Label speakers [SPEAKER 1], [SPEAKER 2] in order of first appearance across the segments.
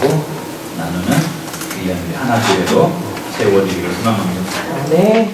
[SPEAKER 1] 나누고 나누는 귀한 우리 하나교회로 세워지기를 소망합니다.
[SPEAKER 2] 네.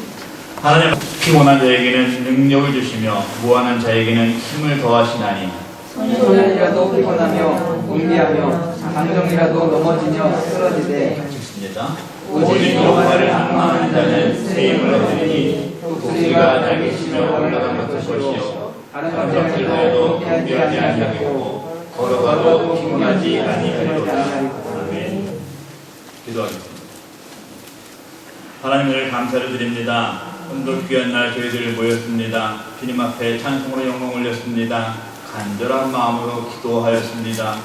[SPEAKER 1] 하나님, 피곤한 자에게는 능력을 주시며 무한한 자에게는 힘을 더하시나니
[SPEAKER 2] 손이라도 피곤하며 궁리하며 강정이라도 넘어지며 쓰러지되
[SPEAKER 1] 좋습니다. 오직 여호와를 앙망하는 자는 새 힘을 얻으리니 독수리가 날개치며 올라가는 것이요 다른 것을 하여도 궁리하지 아니하겠고 걸어가도 피곤하지 아니하리로다. 아멘. 기도하겠습니다. 하나님을 감사를 드립니다. 오늘도 귀한 날 저희들 모였습니다. 주님 앞에 찬송으로 영광 올렸습니다. 간절한 마음으로 기도하였습니다.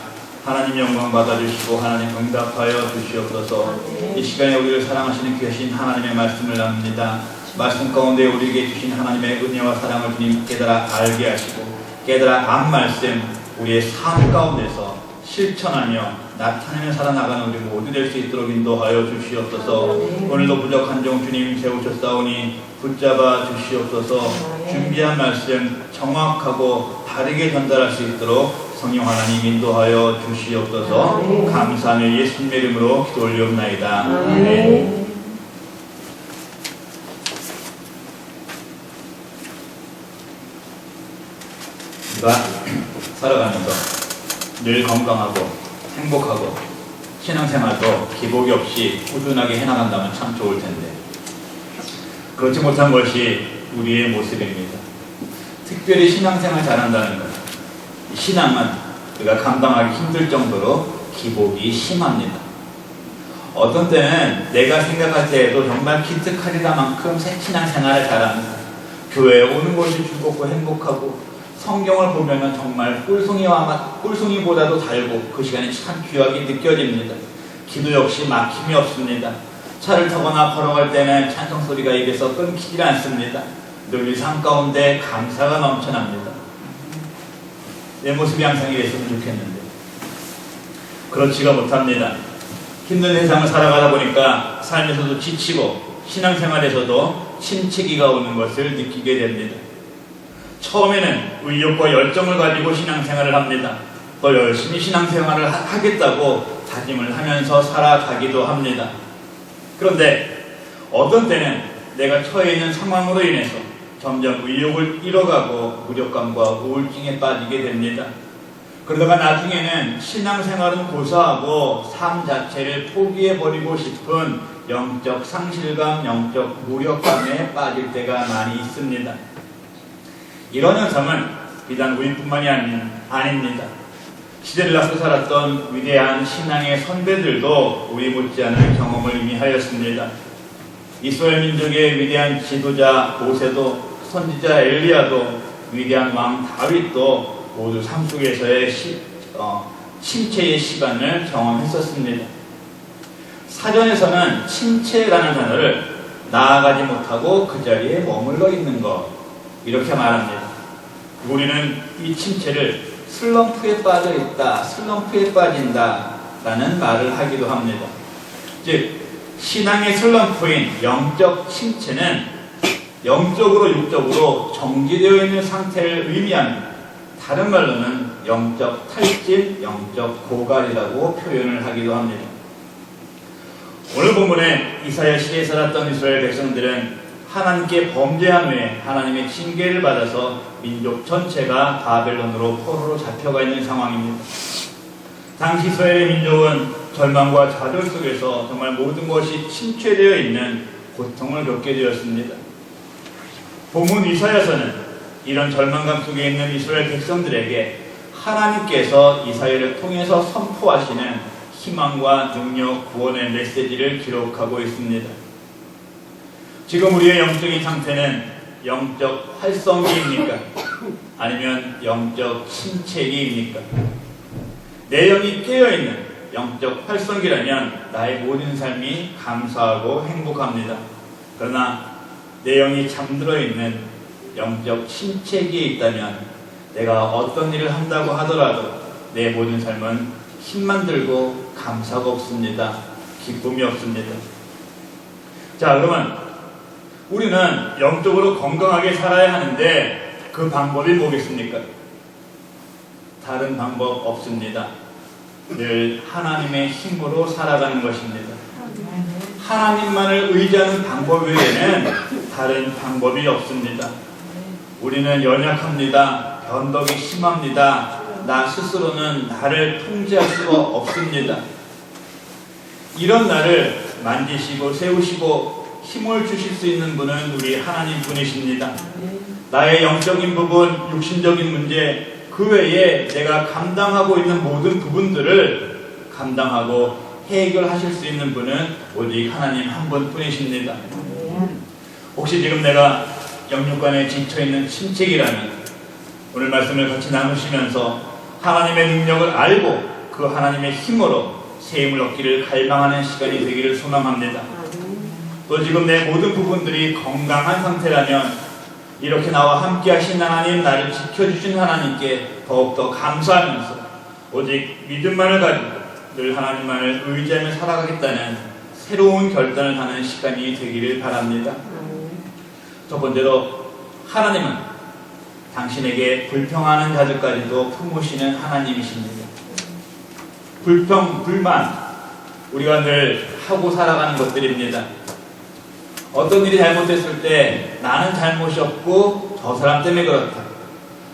[SPEAKER 1] 하나님 영광 받아주시고 하나님 응답하여 주시옵소서. 이 시간에 우리를 사랑하시는 귀하신 하나님의 말씀을 나눕니다. 말씀 가운데 우리에게 주신 하나님의 은혜와 사랑을 주님 깨달아 알게 하시고 깨달아 안 말씀 우리의 삶 가운데서 실천하며 나타내며 살아나가는 우리 모두 될 수 있도록 인도하여 주시옵소서. 오늘도 부족한 종 주님 세우셨사오니 붙잡아 주시옵소서. 준비한 말씀 정확하고 바르게 전달할 수 있도록 성령 하나님 인도하여 주시옵소서. 감사하며 예수님의 이름으로 기도 올리옵나이다. 아멘. 우리가 살아가면서 늘 건강하고 행복하고 신앙생활도 기복이 없이 꾸준하게 해나간다면 참 좋을 텐데 그렇지 못한 것이 우리의 모습입니다. 특별히 신앙생활 잘한다는 것, 신앙은 우리가 감당하기 힘들 정도로 기복이 심합니다. 어떤 때는 내가 생각할 때에도 정말 기특하리다만큼 신앙생활을 잘합니다. 교회에 오는 것이 즐겁고 행복하고 성경을 보면은 정말 꿀송이보다도 달고 그 시간이 참 귀하게 느껴집니다. 기도 역시 막힘이 없습니다. 차를 타거나 걸어갈 때는 찬송 소리가 입에서 끊기질 않습니다. 늘 삶 가운데 감사가 넘쳐납니다. 내 모습이 항상 이랬으면 좋겠는데 그렇지가 못합니다. 힘든 세상을 살아가다 보니까 삶에서도 지치고 신앙생활에서도 침체기가 오는 것을 느끼게 됩니다. 처음에는 의욕과 열정을 가지고 신앙생활을 합니다. 또 열심히 신앙생활을 하겠다고 다짐을 하면서 살아가기도 합니다. 그런데 어떤 때는 내가 처해 있는 상황으로 인해서 점점 의욕을 잃어가고 무력감과 우울증에 빠지게 됩니다. 그러다가 나중에는 신앙생활은 고사하고 삶 자체를 포기해버리고 싶은 영적 상실감, 영적 무력감에 빠질 때가 많이 있습니다. 이런 현상은 비단 우리뿐만이 아닙니다. 시대를 앞서 살았던 위대한 신앙의 선배들도 우리 못지않은 경험을 이미 하였습니다. 이스라엘 민족의 위대한 지도자 모세도, 선지자 엘리야도, 위대한 왕 다윗도 모두 삶 속에서의 침체의 시간을 경험했었습니다. 사전에서는 침체라는 단어를 나아가지 못하고 그 자리에 머물러 있는 것 이렇게 말합니다. 우리는 이 침체를 슬럼프에 빠져 있다, 슬럼프에 빠진다 라는 말을 하기도 합니다. 즉 신앙의 슬럼프인 영적 침체는 영적으로 육적으로 정지되어 있는 상태를 의미합니다. 다른 말로는 영적 탈진, 영적 고갈이라고 표현을 하기도 합니다. 오늘 본문에 이사야 시대에 살았던 이스라엘 백성들은 하나님께 범죄한 후에 하나님의 징계를 받아서 민족 전체가 바벨론으로 포로로 잡혀가 있는 상황입니다. 당시 이스라엘의 민족은 절망과 좌절 속에서 정말 모든 것이 침체되어 있는 고통을 겪게 되었습니다. 본문 이사야서는 이런 절망감 속에 있는 이스라엘 백성들에게 하나님께서 이사야를 통해서 선포하시는 희망과 능력, 구원의 메시지를 기록하고 있습니다. 지금 우리의 영적인 상태는 영적 활성기입니까? 아니면 영적 침체기입니까? 내 영이 깨어있는 영적 활성기라면 나의 모든 삶이 감사하고 행복합니다. 그러나 내 영이 잠들어 있는 영적 침체기에 있다면 내가 어떤 일을 한다고 하더라도 내 모든 삶은 힘만 들고 감사가 없습니다. 기쁨이 없습니다. 자, 그러면 우리는 영적으로 건강하게 살아야 하는데 그 방법이 뭐겠습니까? 다른 방법 없습니다. 늘 하나님의 힘으로 살아가는 것입니다. 하나님만을 의지하는 방법 외에는 다른 방법이 없습니다. 우리는 연약합니다. 변덕이 심합니다. 나 스스로는 나를 통제할 수가 없습니다. 이런 나를 만지시고 세우시고 힘을 주실 수 있는 분은 우리 하나님 분이십니다. 나의 영적인 부분, 육신적인 문제, 그 외에 내가 감당하고 있는 모든 부분들을 감당하고 해결하실 수 있는 분은 오직 하나님 한 분뿐이십니다. 혹시 지금 내가 영육간에 지쳐있는 친책이라면 오늘 말씀을 같이 나누시면서 하나님의 능력을 알고 그 하나님의 힘으로 세임을 얻기를 갈망하는 시간이 되기를 소망합니다. 또 지금 내 모든 부분들이 건강한 상태라면 이렇게 나와 함께 하신 하나님, 나를 지켜주신 하나님께 더욱더 감사하면서 오직 믿음만을 가지고 늘 하나님만을 의지하며 살아가겠다는 새로운 결단을 하는 시간이 되기를 바랍니다. 첫 번째로, 하나님은 당신에게 불평하는 자들까지도 품으시는 하나님이십니다. 불평, 불만, 우리가 늘 하고 살아가는 것들입니다. 어떤 일이 잘못됐을 때 나는 잘못이 없고 저 사람 때문에 그렇다.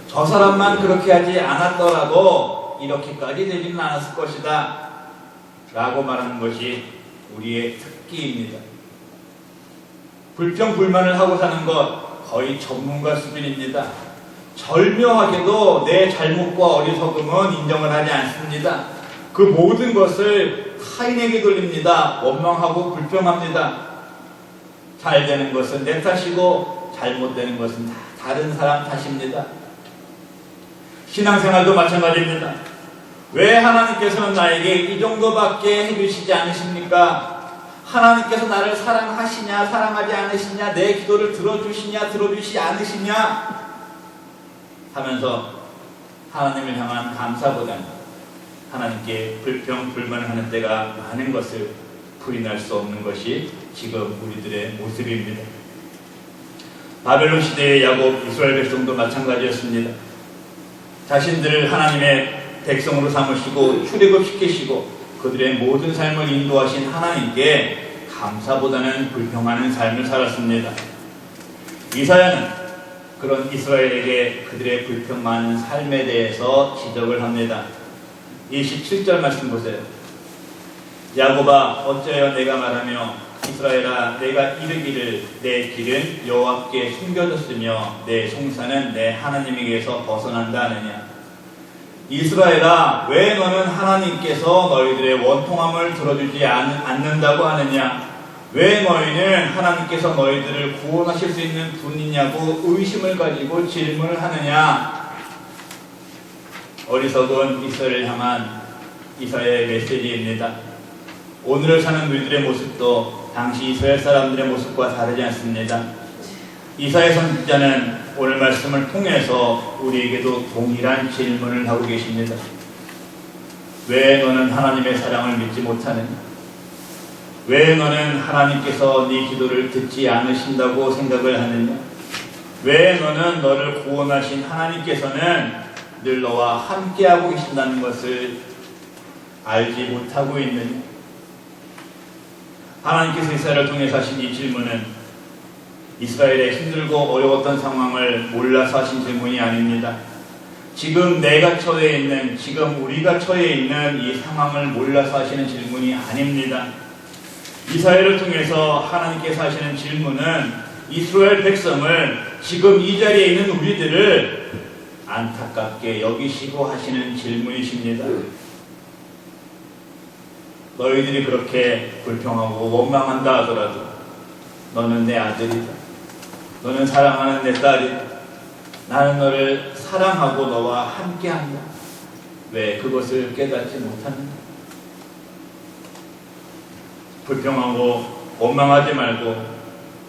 [SPEAKER 1] 저 사람만 그렇게 하지 않았더라도 이렇게까지 되지는 않았을 것이다 라고 말하는 것이 우리의 특기입니다. 불평, 불만을 하고 사는 것 거의 전문가 수준입니다. 절묘하게도 내 잘못과 어리석음은 인정을 하지 않습니다. 그 모든 것을 타인에게 돌립니다. 원망하고 불평합니다. 잘 되는 것은 내 탓이고 잘못되는 것은 다 다른 사람 탓입니다. 신앙생활도 마찬가지입니다. 왜 하나님께서는 나에게 이 정도밖에 해주시지 않으십니까? 하나님께서 나를 사랑하시냐 사랑하지 않으시냐, 내 기도를 들어주시냐 들어주시지 않으시냐 하면서 하나님을 향한 감사보다는 하나님께 불평 불만을 하는 때가 많은 것을 부인할 수 없는 것이 지금 우리들의 모습입니다. 바벨론 시대의 야곱 이스라엘 백성도 마찬가지였습니다. 자신들을 하나님의 백성으로 삼으시고 출애굽시키시고 그들의 모든 삶을 인도하신 하나님께 감사보다는 불평하는 삶을 살았습니다. 이사야는 그런 이스라엘에게 그들의 불평 많은 삶에 대해서 지적을 합니다. 27절 말씀 보세요. 야곱아, 어찌하여 내가 말하며 이스라엘아, 내가 이르기를 내 길은 여호와께 숨겨졌으며 내 송사는 내 하나님에게서 벗어난다 하느냐. 이스라엘아, 왜 너는 하나님께서 너희들의 원통함을 들어주지 않는다고 하느냐. 왜 너희는 하나님께서 너희들을 구원하실 수 있는 분이냐고 의심을 가지고 질문을 하느냐. 어리석은 이스라엘을 향한 이사야의 메시지입니다. 오늘을 사는 우리들의 모습도 당시 이스라엘 사람들의 모습과 다르지 않습니다. 이사야 선지자는 오늘 말씀을 통해서 우리에게도 동일한 질문을 하고 계십니다. 왜 너는 하나님의 사랑을 믿지 못하느냐? 왜 너는 하나님께서 네 기도를 듣지 않으신다고 생각을 하느냐? 왜 너는 너를 구원하신 하나님께서는 늘 너와 함께하고 계신다는 것을 알지 못하고 있느냐? 하나님께서 이스라엘을 통해서 하신 이 질문은 이스라엘의 힘들고 어려웠던 상황을 몰라서 하신 질문이 아닙니다. 지금 내가 처해 있는, 지금 우리가 처해 있는 이 상황을 몰라서 하시는 질문이 아닙니다. 이사야를 통해서 하나님께서 하시는 질문은 이스라엘 백성을, 지금 이 자리에 있는 우리들을 안타깝게 여기시고 하시는 질문이십니다. 너희들이 그렇게 불평하고 원망한다 하더라도 너는 내 아들이다. 너는 사랑하는 내 딸이다. 나는 너를 사랑하고 너와 함께한다. 왜 그것을 깨닫지 못하는가? 불평하고 원망하지 말고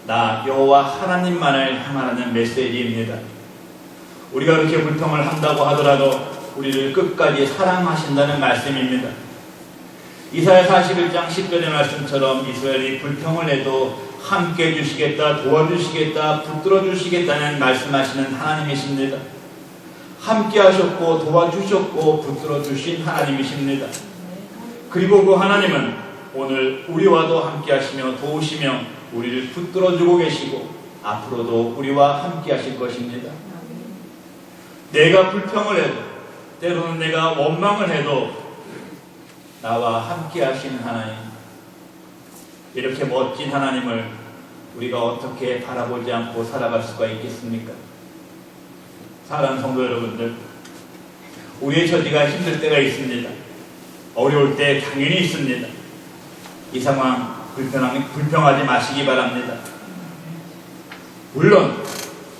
[SPEAKER 1] 나 여호와 하나님만을 향하라는 메시지입니다. 우리가 그렇게 불평을 한다고 하더라도 우리를 끝까지 사랑하신다는 말씀입니다. 이사야 41장 10절의 말씀처럼 이스라엘이 불평을 해도 함께 해주시겠다, 도와주시겠다, 붙들어주시겠다는 말씀하시는 하나님이십니다. 함께 하셨고 도와주셨고 붙들어주신 하나님이십니다. 그리고 그 하나님은 오늘 우리와도 함께 하시며 도우시며 우리를 붙들어주고 계시고 앞으로도 우리와 함께 하실 것입니다. 내가 불평을 해도 때로는 내가 원망을 해도 나와 함께 하시는 하나님, 이렇게 멋진 하나님을 우리가 어떻게 바라보지 않고 살아갈 수가 있겠습니까? 사랑하는 성도 여러분들, 우리의 처지가 힘들 때가 있습니다. 어려울 때 당연히 있습니다. 이 상황 불평하지 마시기 바랍니다. 물론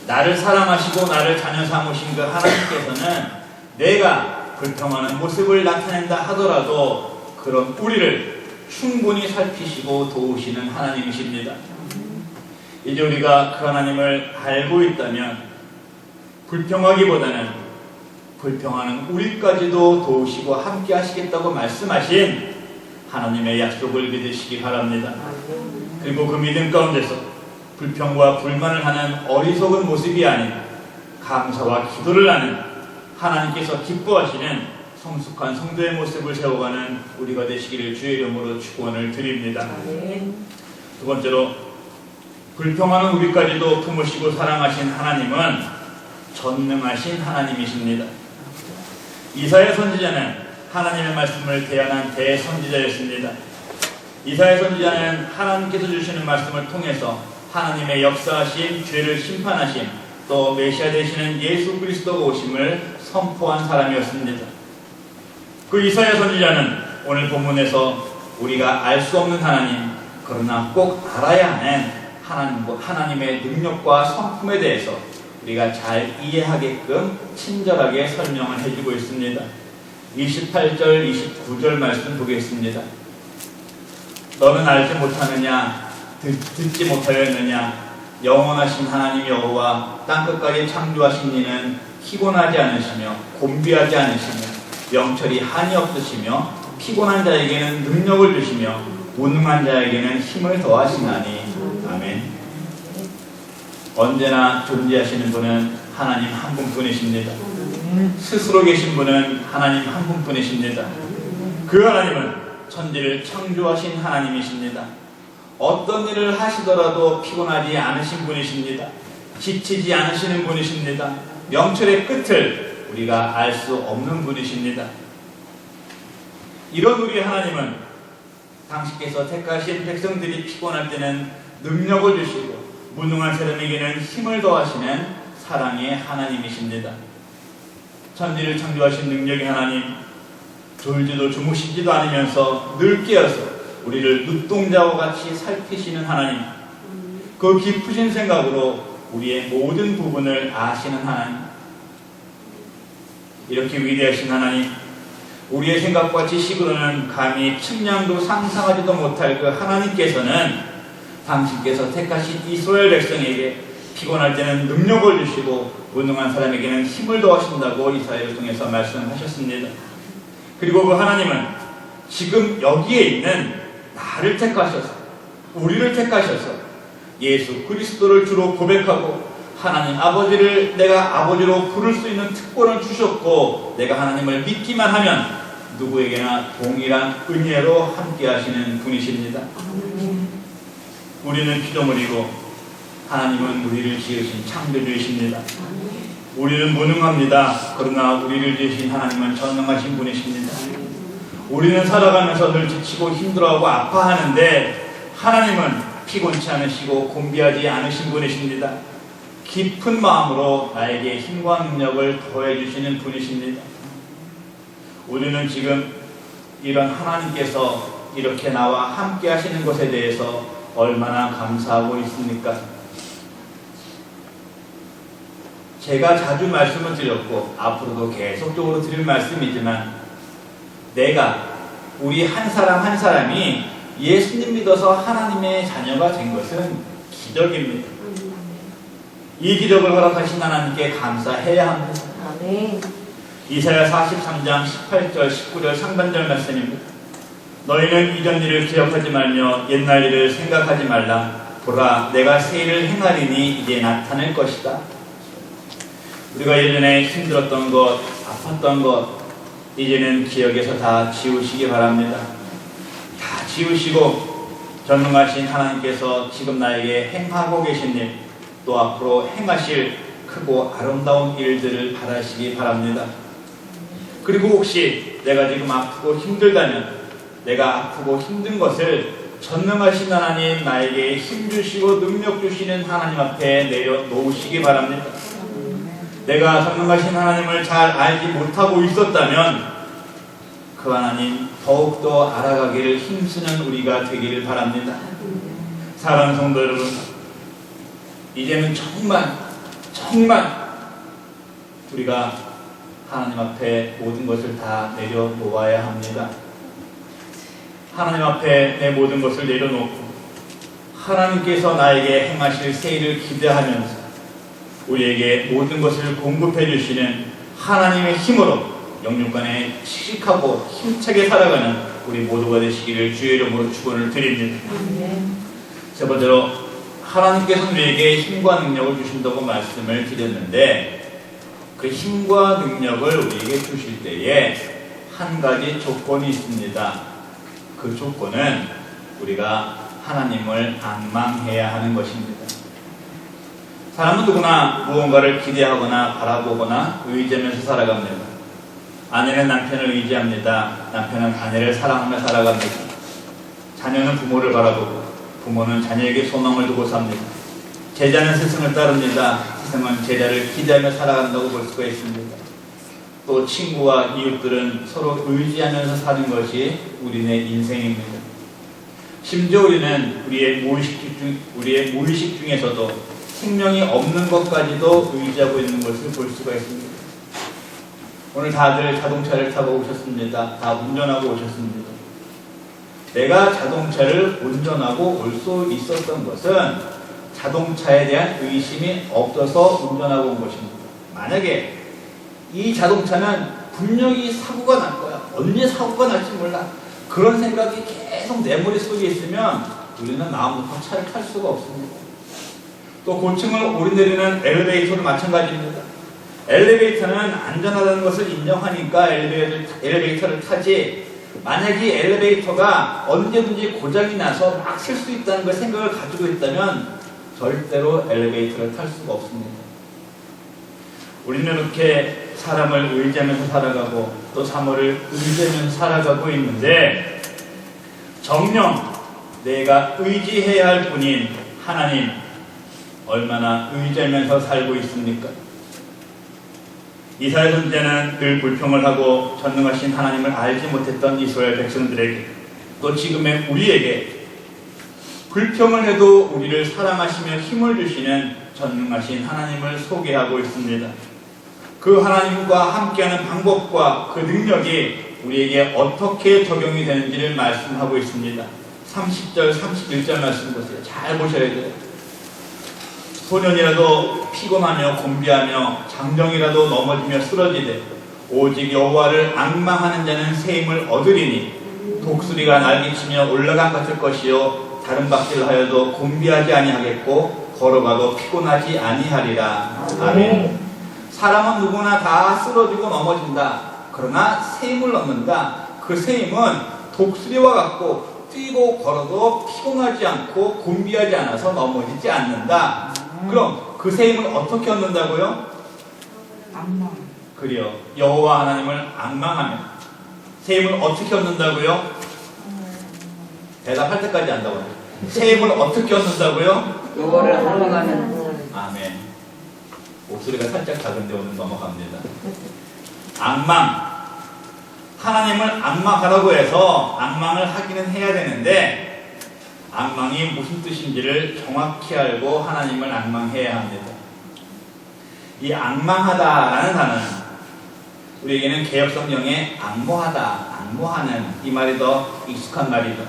[SPEAKER 1] 나를 사랑하시고 나를 자녀 삼으신 그 하나님께서는 내가 불평하는 모습을 나타낸다 하더라도 그런 우리를 충분히 살피시고 도우시는 하나님이십니다. 이제 우리가 그 하나님을 알고 있다면 불평하기보다는 불평하는 우리까지도 도우시고 함께 하시겠다고 말씀하신 하나님의 약속을 믿으시기 바랍니다. 그리고 그 믿음 가운데서 불평과 불만을 하는 어리석은 모습이 아닌 감사와 기도를 하는 하나님께서 기뻐하시는 성숙한 성도의 모습을 세워가는 우리가 되시기를 주의 이름으로 축원을 드립니다. 두 번째로, 불평하는 우리까지도 품으시고 사랑하신 하나님은 전능하신 하나님이십니다. 이사야 선지자는 하나님의 말씀을 대언한 대선지자였습니다. 이사야 선지자는 하나님께서 주시는 말씀을 통해서 하나님의 역사하심, 죄를 심판하심, 또 메시아 되시는 예수 그리스도가 오심을 선포한 사람이었습니다. 그 이사야 선지자는 오늘 본문에서 우리가 알 수 없는 하나님, 그러나 꼭 알아야 하는 하나님의 능력과 성품에 대해서 우리가 잘 이해하게끔 친절하게 설명을 해주고 있습니다. 28절, 29절 말씀 보겠습니다. 너는 알지 못하느냐? 듣지 못하였느냐? 영원하신 하나님 여호와 땅끝까지 창조하신 이는 피곤하지 않으시며 곤비하지 않으시며 영철이 한이 없으시며 피곤한 자에게는 능력을 주시며 무능한 자에게는 힘을 더하시나니. 아멘. 언제나 존재하시는 분은 하나님 한 분뿐이십니다. 스스로 계신 분은 하나님 한 분뿐이십니다. 그 하나님은 천지를 창조하신 하나님이십니다. 어떤 일을 하시더라도 피곤하지 않으신 분이십니다. 지치지 않으시는 분이십니다. 영철의 끝을 우리가 알 수 없는 분이십니다. 이런 우리 하나님은 당신께서 택하신 백성들이 피곤할 때는 능력을 주시고 무능한 사람에게는 힘을 더하시는 사랑의 하나님이십니다. 천지를 창조하신 능력의 하나님, 졸지도 주무시지도 않으면서 늘 깨어서 우리를 눈동자와 같이 살피시는 하나님, 그 깊으신 생각으로 우리의 모든 부분을 아시는 하나님, 이렇게 위대하신 하나님, 우리의 생각과 지식으로는 감히 측량도 상상하지도 못할 그 하나님께서는 당신께서 택하신 이스라엘 백성에게 피곤할 때는 능력을 주시고 무능한 사람에게는 힘을 더하신다고 이사야를 통해서 말씀하셨습니다. 그리고 그 하나님은 지금 여기에 있는 나를 택하셔서, 우리를 택하셔서 예수 그리스도를 주로 고백하고 하나님 아버지를 내가 아버지로 부를 수 있는 특권을 주셨고 내가 하나님을 믿기만 하면 누구에게나 동일한 은혜로 함께 하시는 분이십니다. 우리는 피조물이고 하나님은 우리를 지으신 창조주이십니다. 우리는 무능합니다. 그러나 우리를 지으신 하나님은 전능하신 분이십니다. 우리는 살아가면서 늘 지치고 힘들어하고 아파하는데 하나님은 피곤치 않으시고 곤비하지 않으신 분이십니다. 깊은 마음으로 나에게 힘과 능력을 더해주시는 분이십니다. 우리는 지금 이런 하나님께서 이렇게 나와 함께 하시는 것에 대해서 얼마나 감사하고 있습니까? 제가 자주 말씀을 드렸고 앞으로도 계속적으로 드릴 말씀이지만 우리 한 사람 한 사람이 예수님 믿어서 하나님의 자녀가 된 것은 기적입니다. 이 기적을 허락하신 하나님께 감사해야 합니다.
[SPEAKER 3] 아멘.
[SPEAKER 1] 이사야 43장 18절 19절 상반절 말씀입니다. 너희는 이전 일을 기억하지 말며 옛날 일을 생각하지 말라. 보라, 내가 새 일을 행하리니 이제 나타날 것이다. 우리가 예전에 힘들었던 것, 아팠던 것 이제는 기억에서 다 지우시기 바랍니다. 지으시고 전능하신 하나님께서 지금 나에게 행하고 계신 일, 또 앞으로 행하실 크고 아름다운 일들을 바라시기 바랍니다. 그리고 혹시 내가 지금 아프고 힘들다면 내가 아프고 힘든 것을 전능하신 하나님, 나에게 힘 주시고 능력 주시는 하나님 앞에 내려놓으시기 바랍니다. 내가 전능하신 하나님을 잘 알지 못하고 있었다면 그 하나님 더욱더 알아가기를 힘쓰는 우리가 되기를 바랍니다. 사랑하는 성도 여러분, 이제는 정말 우리가 하나님 앞에 모든 것을 다 내려놓아야 합니다. 하나님 앞에 내 모든 것을 내려놓고 하나님께서 나에게 행하실 새 일을 기대하면서 우리에게 모든 것을 공급해 주시는 하나님의 힘으로 영육간에 씩씩하고 힘차게 살아가는 우리 모두가 되시기를 주의 이름으로 축원을 드립니다. 세 번째로, 하나님께서 우리에게 힘과 능력을 주신다고 말씀을 드렸는데 그 힘과 능력을 우리에게 주실 때에 한 가지 조건이 있습니다. 그 조건은 우리가 하나님을 앙망해야 하는 것입니다. 사람은 누구나 무언가를 기대하거나 바라보거나 의지하면서 살아갑니다. 아내는 남편을 의지합니다. 남편은 아내를 사랑하며 살아갑니다. 자녀는 부모를 바라보고 부모는 자녀에게 소망을 두고 삽니다. 제자는 스승을 따릅니다. 스승은 제자를 기대하며 살아간다고 볼 수가 있습니다. 또 친구와 이웃들은 서로 의지하면서 사는 것이 우리네 인생입니다. 심지어 우리는 우리의 무의식 중에서도 생명이 없는 것까지도 의지하고 있는 것을 볼 수가 있습니다. 오늘 다들 자동차를 타고 오셨습니다. 다 운전하고 오셨습니다. 내가 자동차를 운전하고 올 수 있었던 것은 자동차에 대한 의심이 없어서 운전하고 온 것입니다. 만약에 이 자동차는 분명히 사고가 날 거야. 언제 사고가 날지 몰라. 그런 생각이 계속 내 머릿속에 있으면 우리는 마음부터 차를 탈 수가 없습니다. 또 고층을 오르내리는 엘리베이터도 마찬가지입니다. 엘리베이터는 안전하다는 것을 인정하니까 엘리베이터를 타지, 만약에 엘리베이터가 언제든지 고장이 나서 막 셀 수 있다는 걸 생각을 가지고 있다면 절대로 엘리베이터를 탈 수가 없습니다. 우리는 이렇게 사람을 의지하면서 살아가고 또 사물을 의지하면서 살아가고 있는데 정녕 내가 의지해야 할 분인 하나님 얼마나 의지하면서 살고 있습니까? 이스라엘 선지자는 늘 불평을 하고 전능하신 하나님을 알지 못했던 이스라엘 백성들에게 또 지금의 우리에게 불평을 해도 우리를 사랑하시며 힘을 주시는 전능하신 하나님을 소개하고 있습니다. 그 하나님과 함께하는 방법과 그 능력이 우리에게 어떻게 적용이 되는지를 말씀하고 있습니다. 30절, 31절 말씀 보세요. 잘 보셔야 돼요. 소년이라도 피곤하며 곤비하며 장정이라도 넘어지며 쓰러지되 오직 여호와를 앙망하는 자는 새 힘을 얻으리니 독수리가 날개치며 올라간 같을 것이요 다른 박질을 하여도 곤비하지 아니하겠고 걸어가도 피곤하지 아니하리라. 아멘. 사람은 누구나 다 쓰러지고 넘어진다. 그러나 새 힘을 얻는다. 그 새 힘은 독수리와 같고 뛰고 걸어도 피곤하지 않고 곤비하지 않아서 넘어지지 않는다. 그럼 그 새 힘을 어떻게 얻는다고요?
[SPEAKER 3] 앙망.
[SPEAKER 1] 그래요. 여호와 하나님을 앙망하며. 새 힘을 어떻게 얻는다고요? 대답할 때까지 안다고요. 새 힘을 어떻게 얻는다고요?
[SPEAKER 2] 여호와를 앙망하면.
[SPEAKER 1] 아멘. 목소리가 살짝 작은데 오늘 넘어갑니다. 앙망. 하나님을 앙망하라고 해서 앙망을 하기는 해야 되는데 앙망이 무슨 뜻인지를 정확히 알고 하나님을 앙망해야 합니다. 이 앙망하다라는 단어는 우리에게는 개역성경에 앙모하다, 앙모하는 이 말이 더 익숙한 말이죠.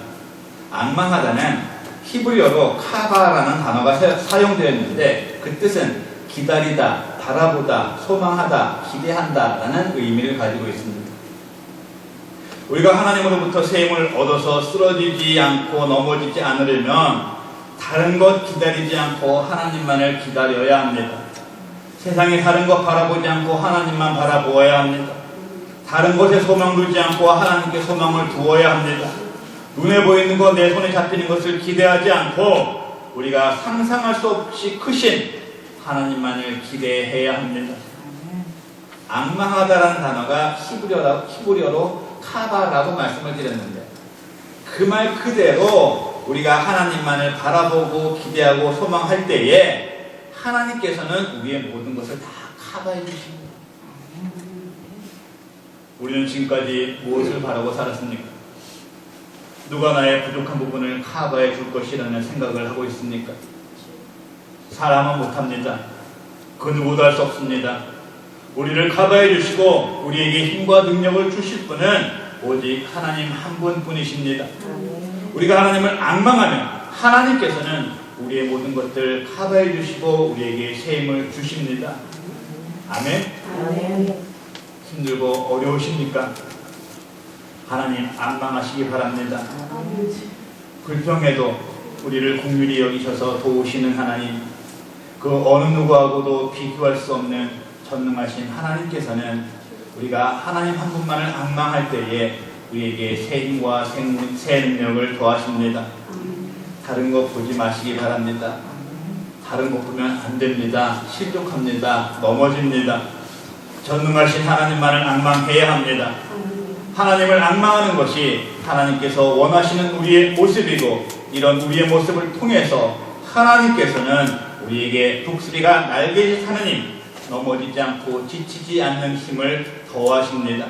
[SPEAKER 1] 앙망하다는 히브리어로 카바라는 단어가 사용되어 있는데 그 뜻은 기다리다, 바라보다, 소망하다, 기대한다 라는 의미를 가지고 있습니다. 우리가 하나님으로부터 새 힘을 얻어서 쓰러지지 않고 넘어지지 않으려면 다른 것 기다리지 않고 하나님만을 기다려야 합니다. 세상에 다른 것 바라보지 않고 하나님만 바라보아야 합니다. 다른 것에 소망 두지 않고 하나님께 소망을 두어야 합니다. 눈에 보이는 것, 내 손에 잡히는 것을 기대하지 않고 우리가 상상할 수 없이 크신 하나님만을 기대해야 합니다. 앙망하다라는 단어가 히브리어로 카바라고 말씀을 드렸는데 그 말 그대로 우리가 하나님만을 바라보고 기대하고 소망할 때에 하나님께서는 우리의 모든 것을 다 카바해 주십니다. 우리는 지금까지 무엇을 바라고 살았습니까? 누가 나의 부족한 부분을 커버해 줄 것이라는 생각을 하고 있습니까? 사람은 못합니다. 그 누구도 할 수 없습니다. 우리를 커버해 주시고 우리에게 힘과 능력을 주실 분은 오직 하나님 한 분뿐이십니다. 우리가 하나님을 앙망하면 하나님께서는 우리의 모든 것들 커버해 주시고 우리에게 새 힘을 주십니다. 아멘. 힘들고 어려우십니까? 하나님 앙망하시기 바랍니다. 불평해도 우리를 긍휼히 여기셔서 도우시는 하나님, 그 어느 누구하고도 비교할 수 없는 전능하신 하나님께서는 우리가 하나님 한 분만을 앙망할 때에 우리에게 새 힘과 새 능력을 더하십니다. 다른 것 보지 마시기 바랍니다. 다른 것 보면 안 됩니다. 실족합니다. 넘어집니다. 전능하신 하나님만을 앙망해야 합니다. 하나님을 앙망하는 것이 하나님께서 원하시는 우리의 모습이고, 이런 우리의 모습을 통해서 하나님께서는 우리에게 독수리가 날개짓 하느님, 넘어지지 않고 지치지 않는 힘을 더하십니다.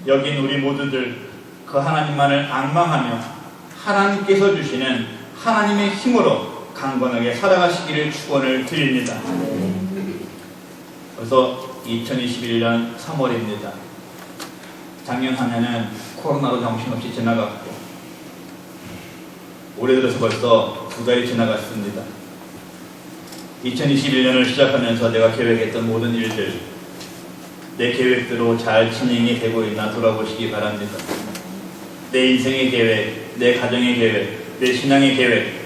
[SPEAKER 1] 여긴 우리 모두들 그 하나님만을 앙망하며 하나님께서 주시는 하나님의 힘으로 강건하게 살아가시기를 축원을 드립니다. 그래서 2021년 3월입니다. 작년 한 해는 코로나로 정신없이 지나갔고 올해 들어서 벌써 2달이 지나갔습니다. 2021년을 시작하면서 내가 계획했던 모든 일들, 내 계획대로 잘 진행이 되고 있나 돌아보시기 바랍니다. 내 인생의 계획, 내 가정의 계획, 내 신앙의 계획,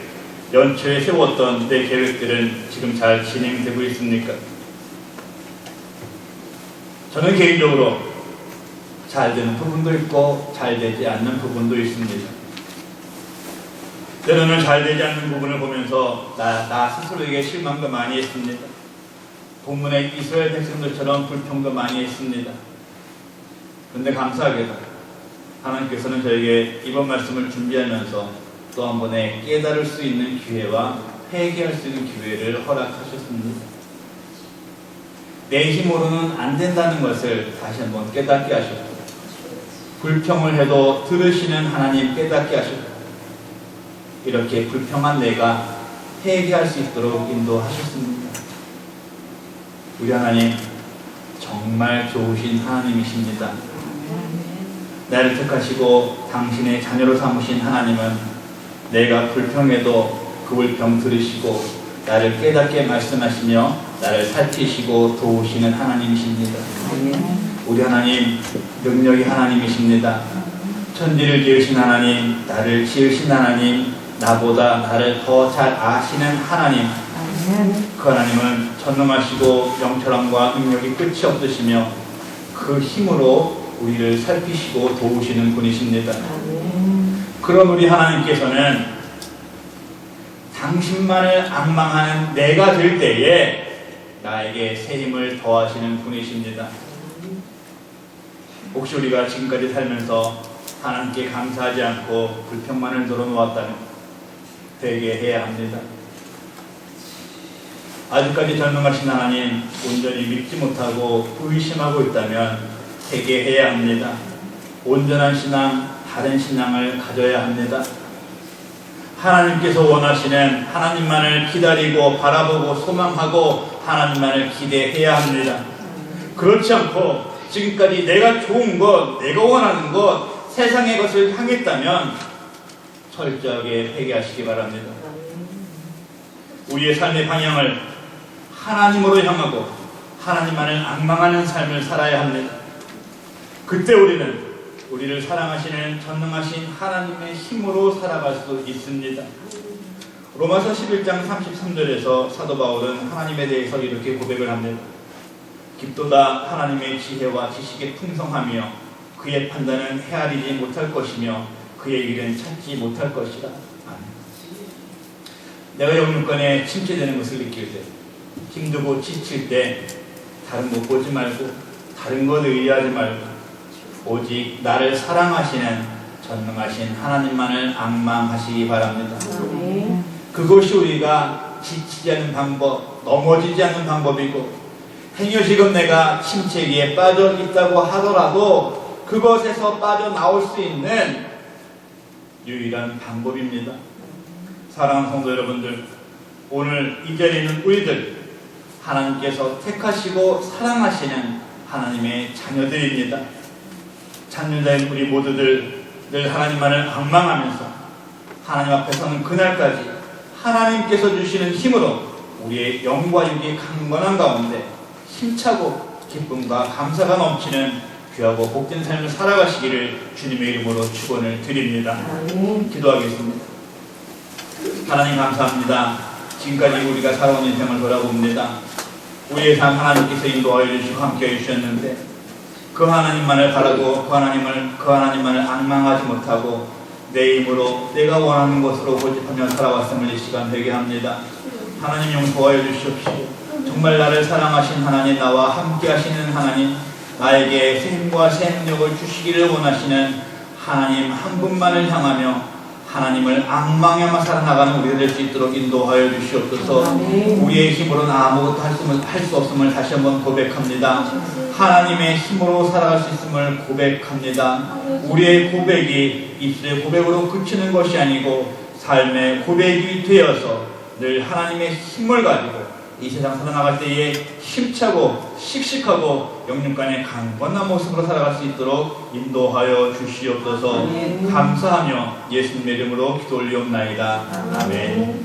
[SPEAKER 1] 연초에 세웠던 내 계획들은 지금 잘 진행되고 있습니까? 저는 개인적으로 잘 되는 부분도 있고 잘 되지 않는 부분도 있습니다. 때로는 잘 되지 않는 부분을 보면서 나 스스로에게 실망도 많이 했습니다. 본문의 이스라엘 백성들처럼 불평도 많이 했습니다. 그런데 감사하게도 하나님께서는 저에게 이번 말씀을 준비하면서 또 한 번에 깨달을 수 있는 기회와 회개할 수 있는 기회를 허락하셨습니다. 내 힘으로는 안 된다는 것을 다시 한번 깨닫게 하셨고, 불평을 해도 들으시는 하나님 깨닫게 하셨고, 이렇게 불평한 내가 회개할 수 있도록 인도하셨습니다. 우리 하나님 정말 좋으신 하나님이십니다. 나를 택하시고 당신의 자녀로 삼으신 하나님은 내가 불평해도 그 불평 들으시고 나를 깨닫게 말씀하시며 나를 살피시고 도우시는 하나님이십니다. 우리 하나님 능력이 하나님이십니다. 천지를 지으신 하나님, 나를 지으신 하나님, 나보다 나를 더 잘 아시는 하나님, 그 하나님은 전능하시고 영철함과 능력이 끝이 없으시며 그 힘으로 우리를 살피시고 도우시는 분이십니다. 그런 우리 하나님께서는 당신만을 앙망하는 내가 될 때에 나에게 새 힘을 더하시는 분이십니다. 혹시 우리가 지금까지 살면서 하나님께 감사하지 않고 불평만을 늘어놓았다면 회개해야 합니다. 아직까지 전능하신 하나님 온전히 믿지 못하고 의심하고 있다면 회개해야 합니다. 온전한 신앙, 다른 신앙을 가져야 합니다. 하나님께서 원하시는 하나님만을 기다리고 바라보고 소망하고 하나님만을 기대해야 합니다. 그렇지 않고 지금까지 내가 좋은 것, 내가 원하는 것, 세상의 것을 향했다면 철저하게 회개하시기 바랍니다. 우리의 삶의 방향을 하나님으로 향하고 하나님만을 앙망하는 삶을 살아야 합니다. 그때 우리를 사랑하시는 전능하신 하나님의 힘으로 살아갈 수 있습니다. 로마서 11장 33절에서 사도 바울은 하나님에 대해서 이렇게 고백을 합니다. 깊도다 하나님의 지혜와 지식에 풍성하며 그의 판단은 헤아리지 못할 것이며 그의 길은 찾지 못할 것이라. 아멘. 내가 영육간에 침체되는 것을 느낄 때, 힘들고 지칠 때 다른 것 보지 말고 다른 것 의지하지 말고 오직 나를 사랑하시는 전능하신 하나님만을 앙망하시기 바랍니다. 그것이 우리가 지치지 않는 방법, 넘어지지 않는 방법이고, 행여 지금 내가 침체기에 빠져 있다고 하더라도 그것에서 빠져나올 수 있는 유일한 방법입니다. 사랑하는 성도 여러분들, 오늘 이 자리에 있는 우리들, 하나님께서 택하시고 사랑하시는 하나님의 자녀들입니다. 자녀자인 우리 모두들 늘 하나님만을 앙망하면서 하나님 앞에 서는 그날까지 하나님께서 주시는 힘으로 우리의 영과 육이 강건한 가운데 힘차고 기쁨과 감사가 넘치는 귀하고 복된 삶을 살아가시기를 주님의 이름으로 축원을 드립니다. 기도하겠습니다. 하나님 감사합니다. 지금까지 우리가 살아온 인생을 돌아봅니다. 우리의 삶 하나님께서 인도하여 주시고 함께해 주셨는데 그 하나님만을 바라고 그 하나님만을 앙망하지 못하고 내 힘으로 내가 원하는 것으로 고집하며 살아왔음을 이 시간 되게 합니다. 하나님 용서하여 주시옵시고 정말 나를 사랑하신 하나님, 나와 함께 하시는 하나님, 나에게 새 힘과 새 능력을 주시기를 원하시는 하나님 한 분만을 향하며 하나님을 앙망하며 살아나가는 우리가 될 수 있도록 인도하여 주시옵소서. 우리의 힘으로는 아무것도 할 수 없음을 다시 한번 고백합니다. 하나님의 힘으로 살아갈 수 있음을 고백합니다. 우리의 고백이 입술의 고백으로 그치는 것이 아니고 삶의 고백이 되어서 늘 하나님의 힘을 가지고 이 세상 살아나갈 때에 힘차고 씩씩하고 영육간의 강건한 모습으로 살아갈 수 있도록 인도하여 주시옵소서. 감사하며 예수님의 이름으로 기도 올리옵나이다. 아멘.